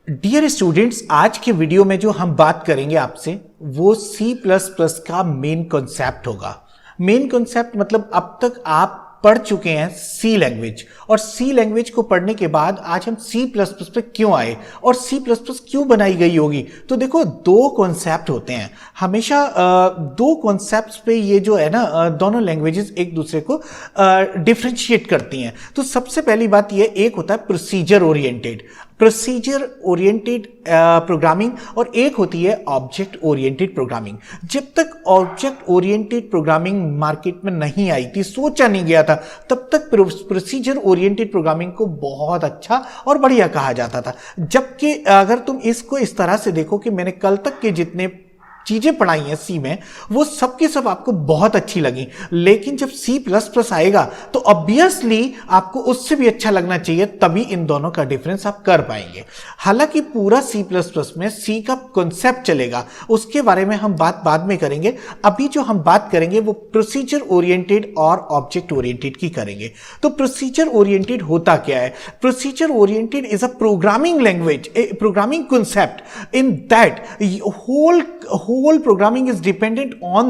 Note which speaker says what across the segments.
Speaker 1: Dear students, आज के video में जो हम बात करेंगे आपसे वो C++ का मेन कॉन्सेप्ट होगा। मेन कॉन्सेप्ट मतलब अब तक आप पढ़ चुके हैं सी लैंग्वेज, और सी लैंग्वेज को पढ़ने के बाद आज हम C++ पे क्यों आए और C++ क्यों बनाई गई होगी। तो देखो, दो कॉन्सेप्ट होते हैं हमेशा, दो कॉन्सेप्ट्स पे ये जो है ना, दोनों लैंग्वेजेस एक दूसरे को डिफरेंशिएट करती हैं। तो सबसे पहली बात ये, एक होता है प्रोसीजर ओरिएंटेड प्रोग्रामिंग और एक होती है ऑब्जेक्ट ओरिएंटेड प्रोग्रामिंग। जब तक ऑब्जेक्ट ओरिएंटेड प्रोग्रामिंग मार्केट में नहीं आई थी, सोचा नहीं गया था, तब तक प्रोसीजर ओरिएंटेड प्रोग्रामिंग को बहुत अच्छा और बढ़िया कहा जाता था। जबकि अगर तुम इसको इस तरह से देखो कि मैंने कल तक के जितने चीजें पढ़ाई हैं सी में, वो सब की सब आपको बहुत अच्छी लगी, लेकिन जब C++ आएगा तो ऑब्वियसली आपको उससे भी अच्छा लगना चाहिए, तभी इन दोनों का डिफरेंस आप कर पाएंगे। हालांकि पूरा C++ में सी का कॉन्सेप्ट चलेगा, उसके बारे में हम बात बाद में करेंगे। अभी जो हम बात करेंगे वो प्रोसीजर ओरिएंटेड और ऑब्जेक्ट ओरिएंटेड की करेंगे। तो प्रोसीजर ओरिएंटेड होता क्या है? Procedure oriented is a programming language, A programming concept in that whole programming is dependent on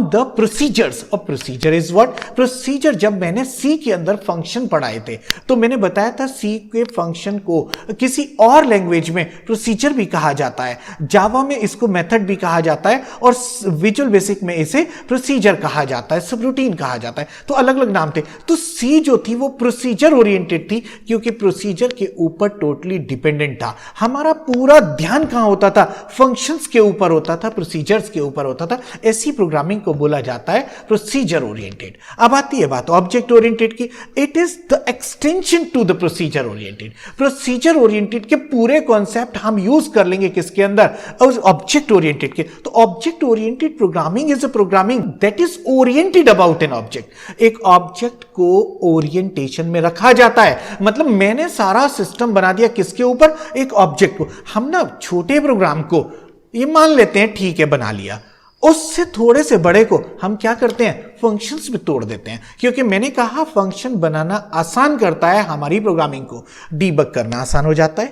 Speaker 1: the procedures. और procedure is what? Procedure, जब मैंने C के अंदर फंक्शन पढ़ाए थे तो मैंने बताया था C के फंक्शन को किसी और लैंग्वेज में प्रोसीजर भी कहा जाता है, जावा में इसको मेथड भी कहा जाता है और विजुअल बेसिक में इसे प्रोसीजर कहा जाता है, सबरूटीन कहा जाता है। तो अलग अलग नाम थे। तो C जो थी वो प्रोसीजर ओरिएंटेड थी, क्योंकि प्रोसीजर के ऊपर टोटली डिपेंडेंट था। हमारा पूरा ध्यान कहां होता था? फंक्शंस के ऊपर होता था, प्रोसीजर्स के ऊपर होता था। ऐसी प्रोग्रामिंग को बोला जाता है प्रोसीजर ओरिएंटेड। अब आती है बात ऑब्जेक्ट ओरिएंटेड की। It is the extension to the procedure oriented. Procedure oriented के पूरे कॉन्सेप्ट हम यूज कर लेंगे किसके अंदर? ऑब्जेक्ट ओरिएंटेड के। तो object oriented programming is a programming that is oriented about an object. एक ऑब्जेक्ट को ओरिएंटेशन में रखा जाता है, मतलब मैंने सारा सिस्टम बना दिया किसके ऊपर? एक ऑब्जेक्ट को। हम ना छोटे प्रोग्राम को ये मान लेते हैं, ठीक है, बना लिया, उससे थोड़े से बड़े को हम क्या करते हैं? फंक्शंस में तोड़ देते हैं, क्योंकि मैंने कहा फंक्शन बनाना आसान करता है हमारी प्रोग्रामिंग को, डीबग करना आसान हो जाता है,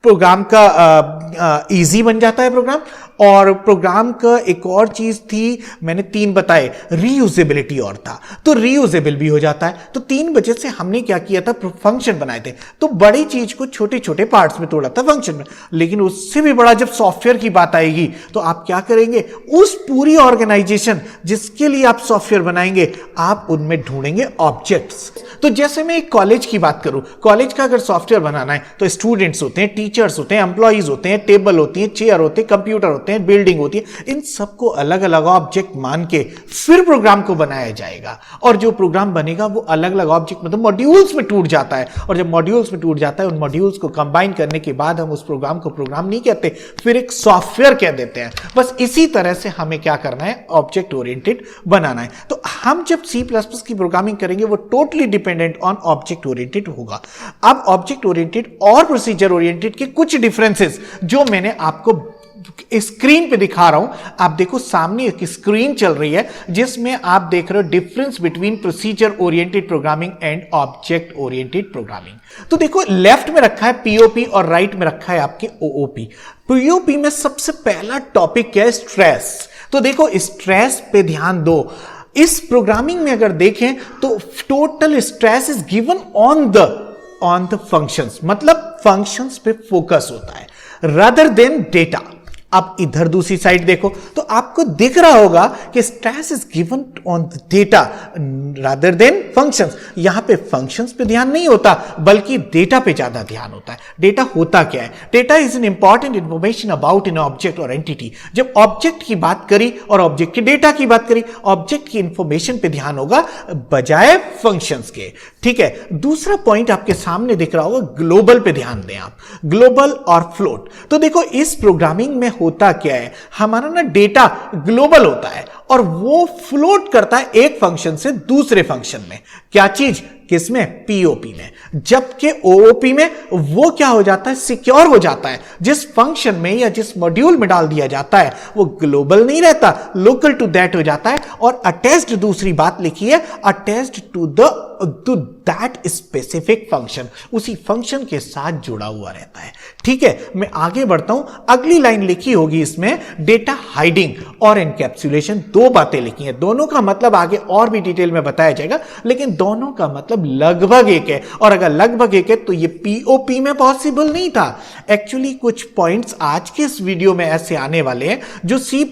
Speaker 1: प्रोग्राम का इजी बन जाता है प्रोग्राम। और प्रोग्राम का एक और चीज थी, मैंने 3 बताए, रीयूजेबिलिटी और था, तो रीयूजेबल भी हो जाता है। तो 3 वजह से हमने क्या किया था? फंक्शन बनाए थे। तो बड़ी चीज को छोटे छोटे पार्ट्स में तोड़ा था फंक्शन में। लेकिन उससे भी बड़ा जब सॉफ्टवेयर की बात आएगी तो आप क्या करेंगे? उस पूरी ऑर्गेनाइजेशन जिसके लिए आप सॉफ्टवेयर बनाएंगे, आप उनमें ढूंढेंगे ऑब्जेक्ट्स। तो जैसे मैं एक कॉलेज की बात करूं, कॉलेज का अगर सॉफ्टवेयर बनाना है तो स्टूडेंट्स होते हैं, टीचर्स होते हैं, एम्प्लॉइज होते हैं, टेबल होती है, चेयर होते हैं, कंप्यूटर होते हैं, बिल्डिंग होती है। इन सबको अलग अलग ऑब्जेक्ट मान के फिर प्रोग्राम को बनाया जाएगा, और जो प्रोग्राम बनेगा वो अलग अलग ऑब्जेक्ट मतलब मॉड्यूल्स में टूट जाता है। और जब मॉड्यूल्स में टूट जाता है, उन मॉड्यूल्स को कंबाइन करने के बाद हम उस प्रोग्राम को प्रोग्राम नहीं कहते, फिर एक सॉफ्टवेयर कह देते हैं। बस इसी तरह से हमें क्या करना है? ऑब्जेक्ट ओरिएंटेड बनाना है। तो हम जब C++ की प्रोग्रामिंग करेंगे वो totally dependent on object oriented होगा। अब ऑब्जेक्ट ओरिएंटेड और प्रोसीजर ओरिएंटेड के कुछ डिफरेंसेस जो मैंने आपको स्क्रीन पे दिखा रहा हूं। आप देखो, सामने एक स्क्रीन चल रही है जिसमें आप देख रहे हो difference between procedure oriented programming and object oriented programming. तो देखो, लेफ्ट में रखा है पीओपी और राइट में रखा है आपके ओओपी। पीओपी में सबसे पहला टॉपिक क्या है? स्ट्रेस। तो देखो, स्ट्रेस पे ध्यान दो। इस प्रोग्रामिंग में अगर देखें तो total stress is given on the functions, मतलब फंक्शंस पे फोकस होता है rather than डेटा। अब इधर दूसरी साइड देखो तो आपको दिख रहा होगा कि stress is given on the data rather than functions. यहां पे फंक्शंस पे ध्यान नहीं होता, बल्कि डेटा पे ज्यादा ध्यान होता है। डेटा होता क्या है? Data is an important information about an object और एंटिटी। जब ऑब्जेक्ट की बात करी और ऑब्जेक्ट के डेटा की बात करी, ऑब्जेक्ट की इंफॉर्मेशन पे ध्यान होगा बजाय फंक्शंस के। ठीक है, दूसरा पॉइंट आपके सामने दिख रहा होगा, ग्लोबल पे ध्यान दें आप, ग्लोबल और फ्लोट। तो देखो, इस प्रोग्रामिंग में होता क्या है? हमारा ना डेटा ग्लोबल होता है और वो फ्लोट करता है एक फंक्शन से दूसरे फंक्शन में। क्या चीज? किसमें? पीओपी में। जबकि ओओपी में वो क्या हो जाता है? सिक्योर हो जाता है। जिस फंक्शन में या जिस मॉड्यूल में डाल दिया जाता है वो ग्लोबल नहीं रहता, लोकल टू दैट हो जाता है। और अटैच्ड दूसरी बात लिखी है, attached to that specific function, उसी फंक्शन के साथ जुड़ा हुआ रहता है। ठीक है, मैं आगे बढ़ता हूं। अगली लाइन लिखी होगी इसमें डेटा हाइडिंग और एनकैप्सुलेशन। दो बातें लिखी हैं, दोनों का मतलब आगे और भी डिटेल में बताया जाएगा, लेकिन दोनों का मतलब लगभग एक है। और अगर लगभग एक है तो ये पीओपी में पॉसिबल नहीं था। एक्चुअली कुछ पॉइंट्स आज के इस वीडियो में ऐसे आने वाले हैं जो C++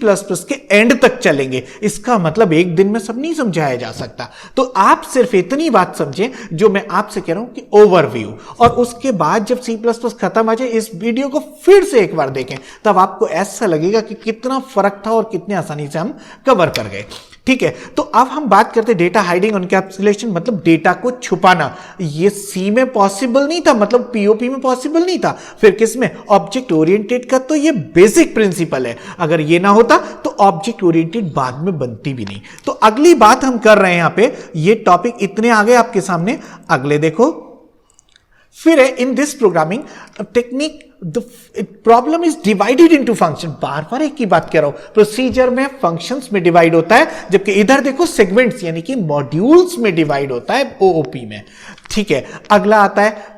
Speaker 1: के एंड तक चलेंगे। इसका मतलब एक दिन में सब नहीं समझाया जा सकता। तो आप सिर्फ इतनी बात समझें जो मैं आपसे कह रहा हूं कि ओवरव्यू, और उसके बाद जब C++ खत्म आ जाए इस वीडियो को फिर से एक बार देखें, तब आपको ऐसा लगेगा कि कितना फर्क था और कितने आसानी से हम कवर कर गए। ठीक है, तो अब हम बात करते हैं डेटा हाइडिंग एनकैप्सुलेशन, मतलब डेटा को छुपाना। ये सी में पॉसिबल नहीं था, मतलब पीओपी में पॉसिबल नहीं था। फिर किस में? ऑब्जेक्ट ओरिएंटेड का तो ये बेसिक प्रिंसिपल है। अगर ये ना होता तो ऑब्जेक्ट ओरिएंटेड बाद में बनती भी नहीं। तो अगली बात हम कर रहे हैं यहां पे, ये टॉपिक इतने आगे आपके सामने, अगले देखो। फिर है in this programming technique the problem is divided into function. बार बार एक ही बात कह रहा हूं, प्रोसीजर में फंक्शंस में डिवाइड होता है, जबकि इधर देखो सेगमेंट्स यानी कि मॉड्यूल्स में डिवाइड होता है ओओपी में। ठीक है, अगला आता है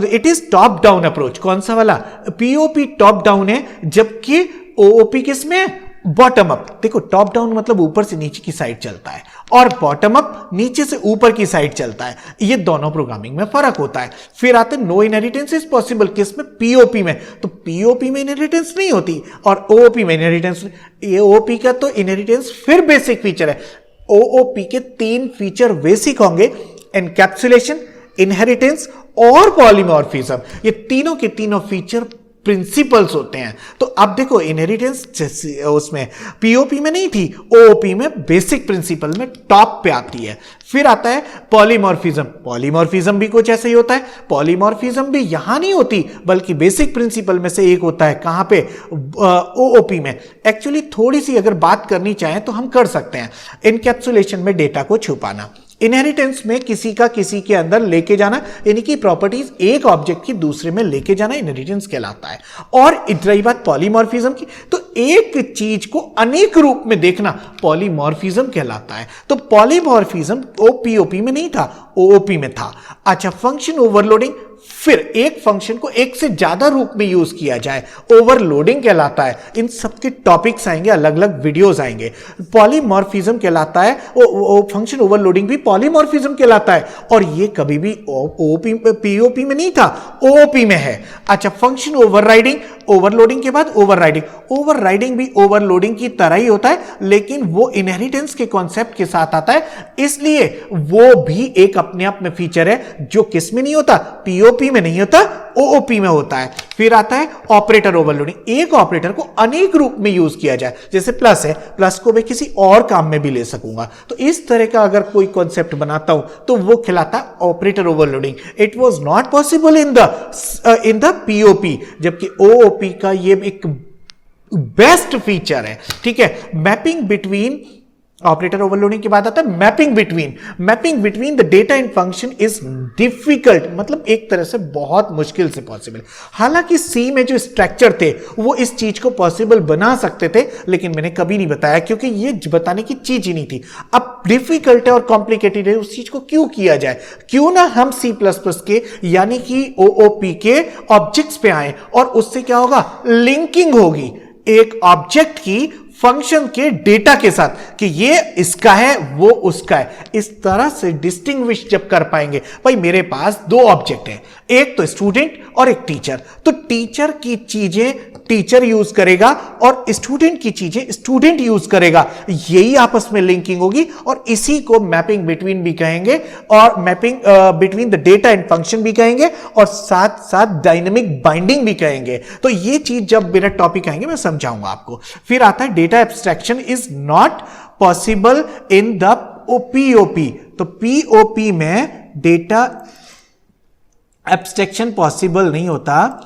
Speaker 1: it is top down approach. कौन सा वाला? पीओपी टॉप डाउन है, जबकि ओओपी किसमें? Bottom up. देखो, टॉप डाउन मतलब ऊपर से नीचे की साइड चलता है, और बॉटम अप नीचे से ऊपर की साइड चलता है। ये दोनों प्रोग्रामिंग में फर्क होता है। फिर आते नो इनहेरिटेंस इज पॉसिबल, किसमें? पीओपी में। तो पीओपी में इनहेरिटेंस नहीं होती और ओओपी में इनहेरिटेंस। ये ओओपी का तो इनहेरिटेंस फिर बेसिक फीचर है। ओओपी के 3 फीचर बेसिक होंगे, एनकैप्सुलेशन, इनहेरिटेंस और पॉलीमॉर्फिज्म। ये तीनों के तीनों फीचर प्रिंसिपल्स होते हैं। तो अब देखो, इनहेरिटेंस उसमें पीओपी में नहीं थी, ओओपी में बेसिक प्रिंसिपल में टॉप पे आती है। फिर आता है पॉलीमॉर्फिज्म। पॉलीमॉर्फिज्म भी कुछ ऐसा ही होता है। पॉलीमॉर्फिज्म भी यहां नहीं होती, बल्कि बेसिक प्रिंसिपल में से एक होता है। कहां पे? ओओपी में। एक्चुअली थोड़ी सी अगर बात करनी चाहें तो हम कर सकते हैं। इनकैप्सुलेशन में डेटा को छुपाना, इनहेरिटेंस में किसी का किसी के अंदर लेके जाना, यानी कि प्रॉपर्टीज एक ऑब्जेक्ट की दूसरे में लेके जाना इनहेरिटेंस कहलाता है। और रही बात पॉलीमॉर्फिज्म की, तो एक चीज को अनेक रूप में देखना पॉलीमॉर्फिज्म कहलाता है। तो पॉलीमॉर्फिज्म ओपीओपी में नहीं था, ओओपी में था। अच्छा, फंक्शन ओवरलोडिंग, फिर एक फंक्शन को एक से ज्यादा रूप में यूज किया जाए, ओवरलोडिंग कहलाता है। इन सबके टॉपिक्स आएंगे, अलग अलग वीडियोस आएंगे। पॉलीमॉर्फिज्म कहलाता है, फंक्शन ओवरलोडिंग भी पॉलीमॉर्फिज्म कहलाता है, और ये कभी भी पीओपी में नहीं था, ओओपी में है। अच्छा, फंक्शन ओवरराइडिंग, ओवरलोडिंग के बाद ओवरराइडिंग। ओवरराइडिंग भी ओवरलोडिंग की तरह ही होता है, लेकिन वो इनहेरिटेंस के कॉन्सेप्ट के साथ आता है, इसलिए वो भी एक अपने आप में फीचर है जो किस में नहीं होता? पीओपी में नहीं होता, ओओपी में होता है। फिर आता है ऑपरेटर ओवरलोडिंग। एक ऑपरेटर को अनेक रूप में यूज किया जाए, जैसे प्लस है, प्लस को मैं किसी और काम में भी ले सकूंगा। तो इस तरह का अगर कोई कॉन्सेप्ट बनाता हूं तो वो कहलाता है operator overloading. It was not possible in the POP, जबकि ओओपी का ये एक बेस्ट फीचर है। ठीक है, मैपिंग बिटवीन, ऑपरेटर ओवरलोडिंग के बाद आता है mapping between the data and function is difficult, मतलब एक तरह से बहुत मुश्किल से पॉसिबल। हालांकि सी में जो स्ट्रक्चर थे वो इस चीज को पॉसिबल बना सकते थे, लेकिन मैंने कभी नहीं बताया क्योंकि ये बताने की चीज ही नहीं थी। अब डिफिकल्ट है और कॉम्प्लिकेटेड है, उस चीज को क्यों किया जाए? क्यों ना हम C++ के यानी कि ओओपी के ऑब्जेक्ट्स पे आए, और उससे क्या होगा? लिंकिंग होगी एक ऑब्जेक्ट की फंक्शन के डेटा के साथ, कि ये इसका है वो उसका है। इस तरह से डिस्टिंग्विश जब कर पाएंगे, भाई मेरे पास 2 ऑब्जेक्ट हैं, एक तो स्टूडेंट और एक टीचर, तो टीचर की चीजें टीचर यूज करेगा और स्टूडेंट की चीजें स्टूडेंट यूज करेगा, यही आपस में लिंकिंग होगी, और इसी को मैपिंग बिटवीन भी कहेंगे, और mapping between the data and function भी कहेंगे, और साथ साथ डायनेमिक बाइंडिंग भी कहेंगे। तो ये चीज जब मेरा टॉपिक आएंगे मैं समझाऊंगा आपको। फिर आता है data abstraction is not possible in the POP. तो पीओपी में डेटा एब्स्ट्रैक्शन पॉसिबल नहीं होता,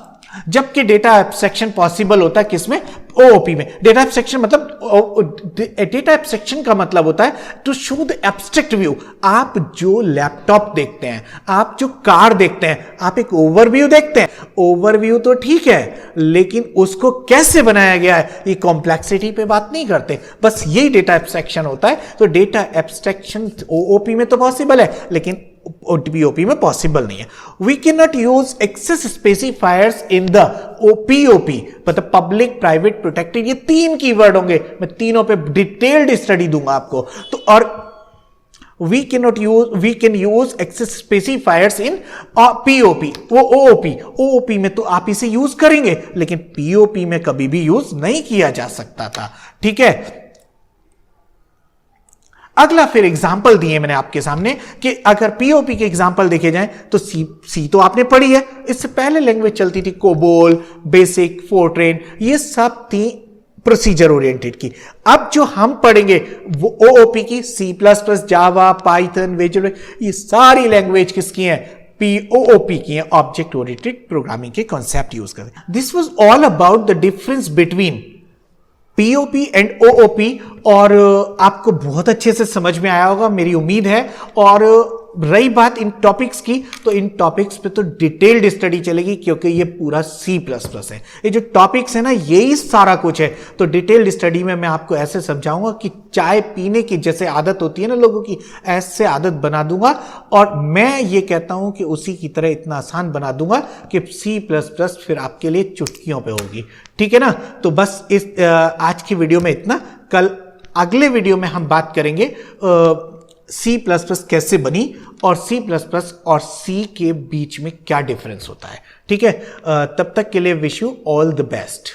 Speaker 1: जबकि डेटा एब्स्ट्रैक्शन पॉसिबल होता है किसमें? ओओपी में डेटा एब्स्ट्रैक्शन मतलब डेटा एब्स्ट्रैक्शन का मतलब होता है to show the abstract view. आप जो लैपटॉप देखते हैं, आप जो कार देखते हैं, आप एक ओवरव्यू देखते हैं। ओवरव्यू तो ठीक है, लेकिन उसको कैसे बनाया गया है, ये कॉम्प्लेक्सिटी पे बात नहीं करते, बस यही डेटा एब्स्ट्रैक्शन होता है। तो डेटा एब्स्ट्रैक्शन ओओपी में तो पॉसिबल है, लेकिन पीओपी में पॉसिबल नहीं है। We can not use access specifiers in the POP, मतलब पब्लिक प्राइवेट प्रोटेक्टेड, ये 3 कीवर्ड होंगे, मैं तीनों पे डिटेल्ड स्टडी दूंगा आपको। तो और we can use access specifiers in POP, वो OOP में तो आप इसे यूज करेंगे, लेकिन POP में कभी भी यूज नहीं किया जा सकता था। ठीक है, अगला फिर एग्जाम्पल दिए मैंने आपके सामने कि अगर पीओपी के एग्जाम्पल देखे जाएं तो सी तो आपने पढ़ी है, इससे पहले लैंग्वेज चलती थी कोबोल, बेसिक, फोर्ट्रेन, ये सब थी प्रोसीजर ओरिएंटेड की। अब जो हम पढ़ेंगे वो ओओपी की, C++, जावा, पाइथन, विजुअल, ये सारी लैंग्वेज किसकी है, पीओओपी की है, ऑब्जेक्ट ओरिएंटेड प्रोग्रामिंग के कॉन्सेप्ट यूज करते हैं। This was all about the difference between POP and OOP, और आपको बहुत अच्छे से समझ में आया होगा मेरी उम्मीद है। और रही बात इन टॉपिक्स की, तो इन टॉपिक्स पे तो डिटेल्ड स्टडी चलेगी, क्योंकि ये पूरा C++ है। ये जो टॉपिक्स है ना, यही सारा कुछ है। तो डिटेल्ड स्टडी में मैं आपको ऐसे समझाऊंगा कि चाय पीने की जैसे आदत होती है ना लोगों की, ऐसे आदत बना दूंगा, और मैं ये कहता हूं कि उसी की तरह इतना आसान बना दूंगा कि C++ फिर आपके लिए चुटकियों पे होगी। ठीक है ना, तो बस इस आज की वीडियो में इतना। कल अगले वीडियो में हम बात करेंगे C++ कैसे बनी, और C++ और C के बीच में क्या डिफरेंस होता है। ठीक है, तब तक के लिए wish you all the best.